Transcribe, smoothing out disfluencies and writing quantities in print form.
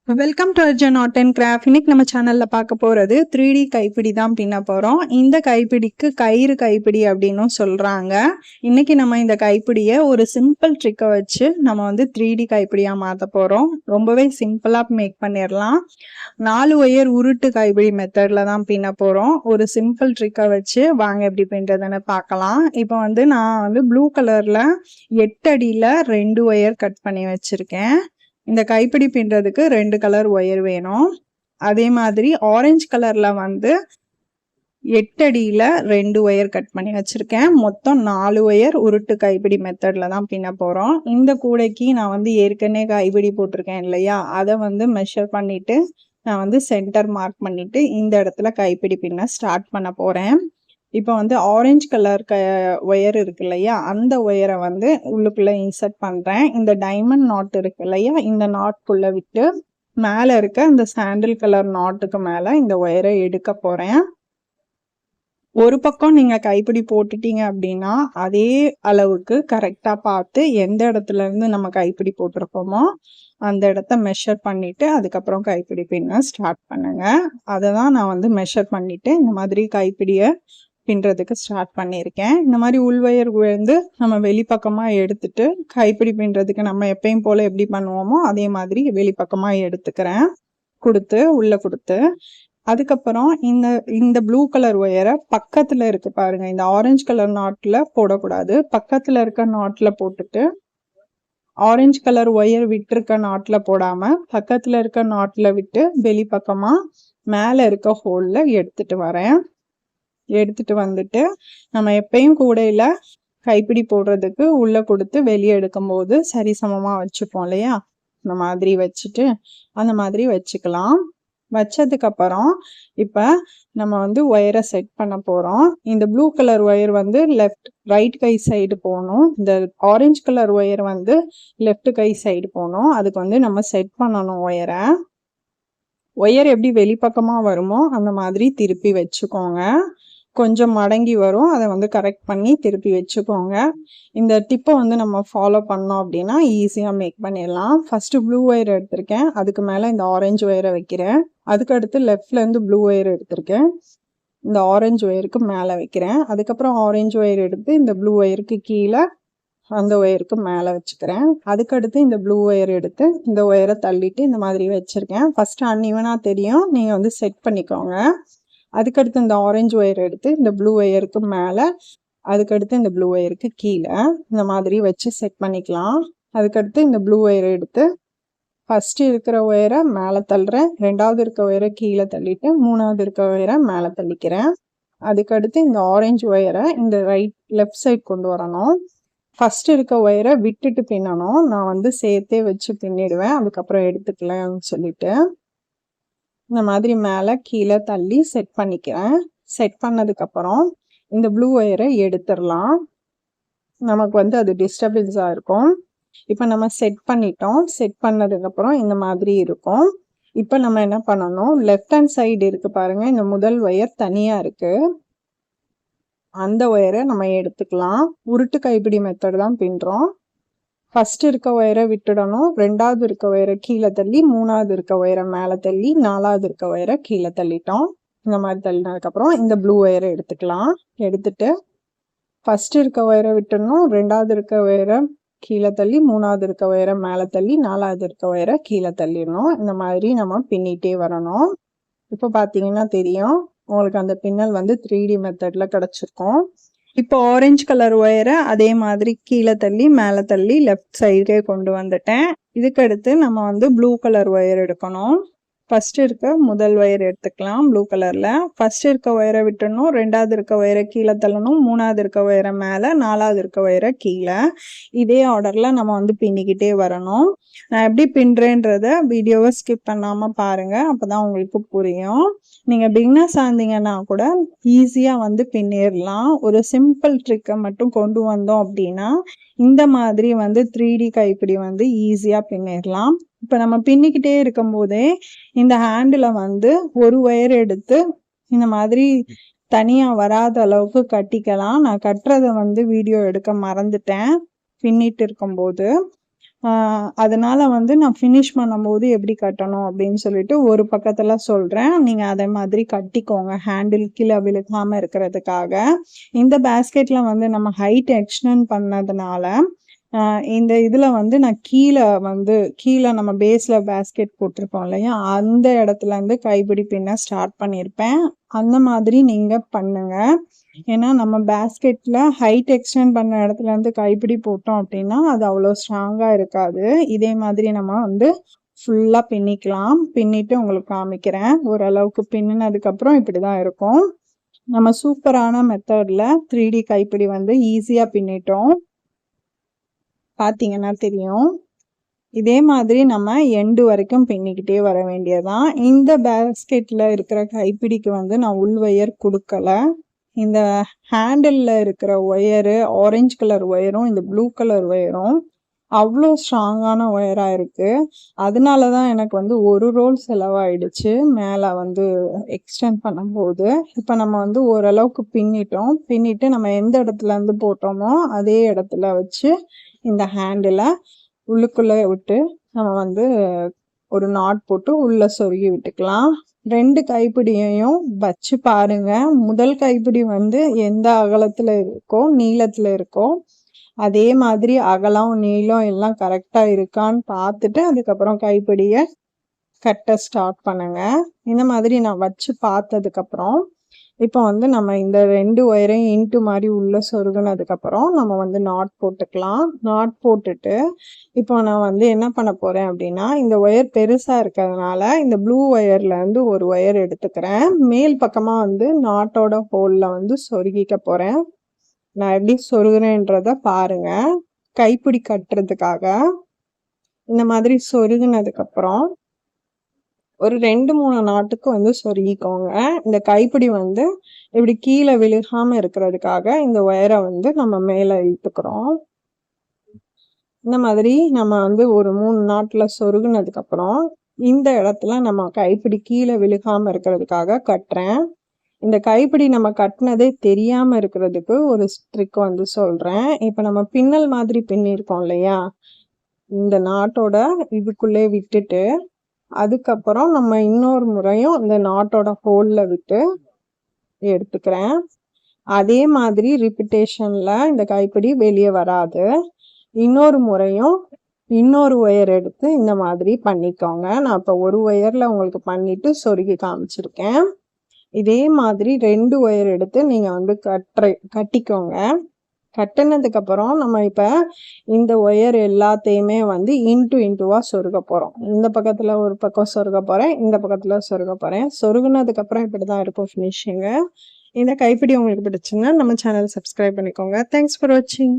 Welcome to Arjun art and craft. இன்னைக்கு நம்ம சேனல்ல பார்க்க போறது 3D கைப்பிடி தான் பின்ன போறோம். இந்த கைப்பிடிக்கு கயிறு கைப்பிடி அப்படின்னு சொல்றாங்க. இன்னைக்கு நம்ம இந்த கைப்பிடியை ஒரு சிம்பிள் ட்ரிக்கை வச்சு நம்ம வந்து 3D கைப்பிடியா மாற்ற போறோம். ரொம்பவே சிம்பிளா மேக் பண்ணிடலாம். 4 ஒயர் உருட்டு கைப்பிடி மெத்தட்ல தான் பின்ன போறோம். ஒரு சிம்பிள் ட்ரிக்கை வச்சு வாங்க எப்படி பின்றதுன்னு பார்க்கலாம். இப்போ வந்து நான் வந்து ப்ளூ கலர்ல 8 அடியில 2 ஒயர் கட் பண்ணி வச்சிருக்கேன். இந்த கைப்பிடி பின்றதுக்கு 2 கலர் ஒயர் வேணும். அதே மாதிரி ஆரஞ்சு கலர்ல வந்து 8 அடியில 2 ஒயர் கட் பண்ணி வச்சிருக்கேன். மொத்தம் 4 ஒயர் உருட்டு கைப்பிடி மெத்தட்ல தான் பின்ன போறோம். இந்த கூடைக்கு நான் வந்து ஏற்கனவே கைப்பிடி போட்டிருக்கேன் இல்லையா, அதை வந்து மெஷர் பண்ணிட்டு நான் வந்து சென்டர் மார்க் பண்ணிட்டு இந்த இடத்துல கைப்பிடி பின்ன ஸ்டார்ட் பண்ண போறேன். இப்போ வந்து ஆரஞ்சு கலர் ஒயர் இருக்கு இல்லையா, அந்த ஒயரை வந்து உள்ளுக்குள்ள இன்சர்ட் பண்றேன். இந்த டைமண்ட் நாட் இருக்கு இல்லையா, இந்த நாட்குள்ள விட்டு மேல இருக்க இந்த சாண்டில் கலர் நாட்டுக்கு மேல இந்த ஒயரை எடுக்க போறேன். ஒரு பக்கம் நீங்க கைப்பிடி போட்டுட்டீங்க அப்படின்னா அதே அளவுக்கு கரெக்டா பார்த்து எந்த இடத்துல இருந்து நம்ம கைப்பிடி போட்டிருக்கோமோ அந்த இடத்த மெஷர் பண்ணிட்டு அதுக்கப்புறம் கைப்பிடி பின்ன ஸ்டார்ட் பண்ணுங்க. அதை தான் நான் வந்து மெஷர் பண்ணிட்டு இந்த மாதிரி கைப்பிடியை பின்றதுக்கு ஸ்டார்ட் பண்ணியிருக்கேன். இந்த மாதிரி உள்வயர் வந்து நம்ம வெளிப்பக்கமா எடுத்துட்டு கைப்பிடி பின்றதுக்கு நம்ம எப்பயும் போல எப்படி பண்ணுவோமோ அதே மாதிரி வெளிப்பக்கமா எடுத்துக்கிறேன், உள்ள கொடுத்து. அதுக்கப்புறம் இந்த ப்ளூ கலர் ஒயரை பக்கத்துல இருக்கு பாருங்க, இந்த ஆரஞ்சு கலர் நாட்ல போடக்கூடாது, பக்கத்துல இருக்க நாட்ல போட்டுட்டு ஆரஞ்சு கலர் ஒயர் விட்டு இருக்க நாட்ல போடாம பக்கத்துல இருக்க நாட்ல விட்டு வெளிப்பக்கமா மேல இருக்க ஹோல்ல எடுத்துட்டு வரேன். எடுத்துட்டு வந்துட்டு நம்ம எப்பயும் கூடையில கைப்பிடி போடுறதுக்கு உள்ள கொடுத்து வெளியே எடுக்கும் போது சரிசமமா வச்சுப்போம் இல்லையா, இந்த மாதிரி வச்சுட்டு அந்த மாதிரி வச்சுக்கலாம். வச்சதுக்கு அப்புறம் இப்ப நம்ம வந்து ஒயரை செட் பண்ண போறோம். இந்த ப்ளூ கலர் ஒயர் வந்து ரைட் கை சைடு போகணும், இந்த ஆரஞ்சு கலர் ஒயர் வந்து லெஃப்ட் கை சைடு போகணும். அதுக்கு வந்து நம்ம செட் பண்ணணும் ஒயர் எப்படி வெளிப்பக்கமா வருமோ அந்த மாதிரி திருப்பி வச்சுக்கோங்க. கொஞ்சம் மடங்கி வரும், அதை வந்து கரெக்ட் பண்ணி திருப்பி வச்சுக்கோங்க. இந்த டிப்பை வந்து நம்ம ஃபாலோ பண்ணோம் அப்படின்னா ஈஸியாக மேக் பண்ணிடலாம். ஃபர்ஸ்ட் ப்ளூ ஒயர் எடுத்திருக்கேன், அதுக்கு மேலே இந்த ஆரஞ்சு ஒயரை வைக்கிறேன். அதுக்கடுத்து லெஃப்ட்லேருந்து ப்ளூ ஒயர் எடுத்திருக்கேன், இந்த ஆரஞ்சு ஒயருக்கு மேலே வைக்கிறேன். அதுக்கப்புறம் ஆரஞ்சு ஒயர் எடுத்து இந்த ப்ளூ ஒயருக்கு கீழே அந்த ஒயருக்கு மேலே வச்சுக்கிறேன். அதுக்கடுத்து இந்த ப்ளூ ஒயர் எடுத்து இந்த ஒயரை தள்ளிட்டு இந்த மாதிரி வச்சுருக்கேன். ஃபஸ்ட்டு அன்இவனாக தெரியும், நீங்கள் வந்து செட் பண்ணிக்கோங்க. அதுக்கடுத்து இந்த ஆரஞ்சு ஒயர் எடுத்து இந்த ப்ளூ ஒயருக்கு மேலே, அதுக்கடுத்து இந்த ப்ளூ ஒயருக்கு கீழே இந்த மாதிரி வச்சு செட் பண்ணிக்கலாம். அதுக்கடுத்து இந்த ப்ளூ ஒயரை எடுத்து ஃபஸ்ட்டு இருக்கிற ஒயரை மேலே தள்ளுறேன், ரெண்டாவது இருக்க ஒயரை கீழே தள்ளிட்டு மூணாவது இருக்க ஒயரை மேலே தள்ளிக்கிறேன். அதுக்கடுத்து இந்த ஆரஞ்சு ஒயரை இந்த லெஃப்ட் சைட் கொண்டு வரணும். ஃபர்ஸ்ட் இருக்க ஒயரை விட்டுட்டு பின்னணும், நான் வந்து சேர்த்தே வச்சு பின்னிடுவேன் அதுக்கப்புறம் எடுத்துக்கலாம்னு சொல்லிட்டு இந்த மாதிரி மேலே கீழே தள்ளி செட் பண்ணிக்கிறேன். செட் பண்ணதுக்கப்புறம் இந்த ப்ளூ ஒயரை எடுத்துடலாம், நமக்கு வந்து அது டிஸ்டர்பன்ஸாக இருக்கும். இப்போ நம்ம செட் பண்ணிட்டோம். செட் பண்ணதுக்கப்புறம் இந்த மாதிரி இருக்கும். இப்போ நம்ம என்ன பண்ணணும், லெஃப்ட் ஹேண்ட் சைடு இருக்கு பாருங்க, இந்த முதல் ஒயர் தனியாக இருக்கு, அந்த ஒயரை நம்ம எடுத்துக்கலாம். உருட்டு கைப்பிடி மெத்தட் தான் பின்றோம். ஃபர்ஸ்ட் இருக்க ஒயரை விட்டுடணும், ரெண்டாவது இருக்க ஒயரை கீழே தள்ளி மூணாவது இருக்க ஒயரை மேலே தள்ளி நாலாவது இருக்க ஒயரை கீழே தள்ளிட்டோம். இந்த மாதிரி தள்ளினதுக்கப்புறம் இந்த ப்ளூ ஒயரை எடுத்துக்கலாம். எடுத்துட்டு ஃபர்ஸ்ட் இருக்க ஒயரை விட்டுடணும், ரெண்டாவது இருக்க ஒயரை கீழே தள்ளி மூணாவது இருக்க ஒயரை மேலே தள்ளி நாலாவது இருக்க ஒயரை கீழே தள்ளிடணும். இந்த மாதிரி நம்ம பின்னிட்டே வரணும். இப்போ பார்த்தீங்கன்னா தெரியும் உங்களுக்கு அந்த பின்னல் வந்து 3D மெத்தட்ல கிடைச்சிருக்கும். இப்போ ஆரஞ்சு கலர் ஒயரை அதே மாதிரி கீழே தள்ளி மேலே தள்ளி லெஃப்ட் சைடே கொண்டு வந்துட்டேன். இதுக்கடுத்து நம்ம வந்து ப்ளூ கலர் ஒயர் எடுக்கணும். ஃபர்ஸ்ட் இருக்க முதல் ஒயர் எடுத்துக்கலாம் ப்ளூ கலர்ல. ஃபர்ஸ்ட் இருக்க ஒயரை விட்டுடணும், ரெண்டாவது இருக்க ஒயரை கீழே தள்ளணும், மூணாவது இருக்க ஒயரை மேலே, நாலாவது இருக்க ஒயரை கீழே. இதே ஆர்டர்ல நம்ம வந்து பின்னிக்கிட்டே வரணும். நான் எப்படி பின்றேன்றத வீடியோவை ஸ்கிப் பண்ணாம பாருங்க, அப்பதான் உங்களுக்கு புரியும். நீங்க பிகினர்ஸ் ஆனீங்கன்னா கூட ஈஸியா வந்து பின்னிடலாம். ஒரு சிம்பிள் ட்ரிக்கை மட்டும் கொண்டு வந்தோம் அப்படின்னா இந்த மாதிரி வந்து 3D கைப்பிடி வந்து ஈஸியா பின்னிடலாம். இப்போ நம்ம பின்னிக்கிட்டே இருக்கும் போதே இந்த ஹேண்டில் வந்து ஒரு ஒயர் எடுத்து இந்த மாதிரி தனியா வராத அளவுக்கு கட்டிக்கலாம். நான் கட்டுறதை வந்து வீடியோ எடுக்க மறந்துட்டேன் பின்னிட்டு இருக்கும்போது. அதனால வந்து நான் ஃபினிஷ் பண்ணும்போது எப்படி கட்டணும் அப்படின்னு சொல்லிட்டு ஒரு பக்கத்துல சொல்றேன். நீங்க அதே மாதிரி கட்டிக்கோங்க. ஹேண்டில் கீழ விழுகாம இருக்கிறதுக்காக. இந்த பேஸ்கெட்ல வந்து நம்ம ஹைட் எக்ஸ்டெண்ட் பண்ணதுனால, இந்த இதுல வந்து நான் கீழ நம்ம பேஸ்ல பேஸ்கெட் போட்டிருக்கோம் இல்லையா? அந்த இடத்துல இருந்து கைப்பிடி பின்ன ஸ்டார்ட் பண்ணியிருப்பேன். அந்த மாதிரி நீங்க பண்ணுங்க. ஏன்னா நம்ம பேஸ்கெட்ல ஹைட் எக்ஸ்டெண்ட் பண்ண இடத்துல இருந்து கைப்பிடி போட்டோம் அப்படின்னா, அது அவ்வளோ ஸ்ட்ராங்கா இருக்காது. இதே மாதிரி நம்ம வந்து ஃபுல்லா பின்னிக்கலாம். பின்னிட்டு உங்களுக்கு காமிக்கிறேன். ஓரளவுக்கு பின்னுனதுக்கப்புறம் இப்படிதான் இருக்கும். நம்ம சூப்பரான மெத்தட்ல 3D கைப்பிடி வந்து ஈஸியா பின்னிட்டோம். பார்த்தீங்கன்னா தெரியும். இதே மாதிரி நம்ம எண்டு வரைக்கும் பின்னிக்கிட்டே வர வேண்டியதுதான். இந்த பேஸ்கெட்ல இருக்கிற கைப்பிடிக்கு வந்து நான் உள் ஒயர் குடுக்கல. இந்த ஹேண்டில்ல இருக்கிற ஒயரு, ஆரஞ்சு கலர் ஒயரும், இந்த ப்ளூ கலர் ஒயரும் அவ்ளோ ஸ்ட்ராங்கான ஒயரா இருக்கு. அதனால தான் எனக்கு வந்து 1 ரோல் செலவாயிடுச்சு. மேல வந்து எக்ஸ்டெண்ட் பண்ணும்போது. இப்ப நம்ம வந்து ஓரளவுக்கு பின்னிட்டோம். பின்னிட்டு நம்ம எந்த இடத்துல இருந்து போட்டோமோ, அதே இடத்துல வச்சு இந்த ஹேண்டில உள்ளுக்குள்ள விட்டு நம்ம வந்து ஒரு நாட் போட்டு உள்ள சொருகி விட்டுக்கலாம். 2 கைப்பிடியையும் வச்சு பாருங்க. முதல் கைப்பிடி வந்து எந்த அகலத்துல இருக்கோ, நீளத்துல இருக்கோ, அதே மாதிரி அகலம், நீளம் எல்லாம் கரெக்டா இருக்கான்னு பார்த்துட்டு, அதுக்கப்புறம் கைப்பிடிய கட்ட ஸ்டார்ட் பண்ணுங்க. இந்த மாதிரி நான் வச்சு பார்த்ததுக்கப்புறம், இப்போ வந்து நம்ம இந்த 2 ஒயரையும் இன்ட்டு மாரி உள்ள சொருகுனதுக்கப்புறம், நம்ம வந்து நாட் போட்டுக்கலாம். நாட் போட்டுட்டு, இப்போ நான் வந்து என்ன பண்ண போறேன் அப்படின்னா, இந்த ஒயர் பெருசா இருக்கிறதுனால, இந்த ப்ளூ ஒயர்ல இருந்து ஒரு ஒயர் எடுத்துக்கிறேன். மேல் பக்கமா வந்து நாட்டோட ஹோல்ல வந்து சொருகிக்க போறேன். நான் எப்படி சொருகுறேன்றத பாருங்க. கைப்பிடி கட்டுறதுக்காக இந்த மாதிரி சொருகுனதுக்கப்புறம் ஒரு 2, 3 நாட்டுக்கு வந்து சொருகிக்கோங்க. இந்த கைப்பிடி வந்து இப்படி கீழ விழுகாம இருக்கிறதுக்காக இந்த ஒயர வந்து நம்ம மேல இழுத்துக்கிறோம். இந்த மாதிரி நம்ம வந்து ஒரு 3 நாட்ல சொருகுனதுக்கப்புறம், இந்த இடத்துல நம்ம கைப்பிடி கீழ விழுகாம இருக்கிறதுக்காக கட்டுறேன். இந்த கைப்பிடி நம்ம கட்டுனதே தெரியாம இருக்கிறதுக்கு ஒரு ட்ரிக் வந்து சொல்றேன். இப்ப நம்ம பின்னல் மாதிரி பின்னிருக்கோம் இல்லையா? இந்த நாட்டோட இதுக்குள்ளே விட்டுட்டு, அதுக்கப்புறம் நம்ம இன்னொரு முறையும் இந்த நாட்டோட ஹோல்ல விட்டு எடுத்துக்கிறேன். அதே மாதிரி ரிப்பிட்டேஷன்ல இந்த கைப்பிடி வெளிய வராது. இன்னொரு முறையும் இன்னொரு ஒயர் எடுத்து இந்த மாதிரி பண்ணிக்கோங்க. நான் இப்ப ஒரு ஒயர்ல உங்களுக்கு பண்ணிட்டு சொருகி காமிச்சிருக்கேன். இதே மாதிரி 2 ஒயர் எடுத்து நீங்க வந்து கட்டிக்கோங்க. கட்டுனதுக்கப்புறம் நம்ம இப்ப இந்த ஒயர் எல்லாத்தையுமே வந்து இன்ட்டுவா சொருக போறோம். இந்த பக்கத்துல ஒரு பக்கம் சொருக போறேன். இந்த பக்கத்துல சொருக போறேன். சொருகுனதுக்கப்புறம் இப்படிதான் இருக்கும் ஃபினிஷிங்கு. இந்த கைப்பிடி உங்களுக்கு பிடிச்சுன்னா நம்ம சேனல் சப்ஸ்கிரைப் பண்ணிக்கோங்க. தேங்க்ஸ் ஃபார் வாட்சிங்.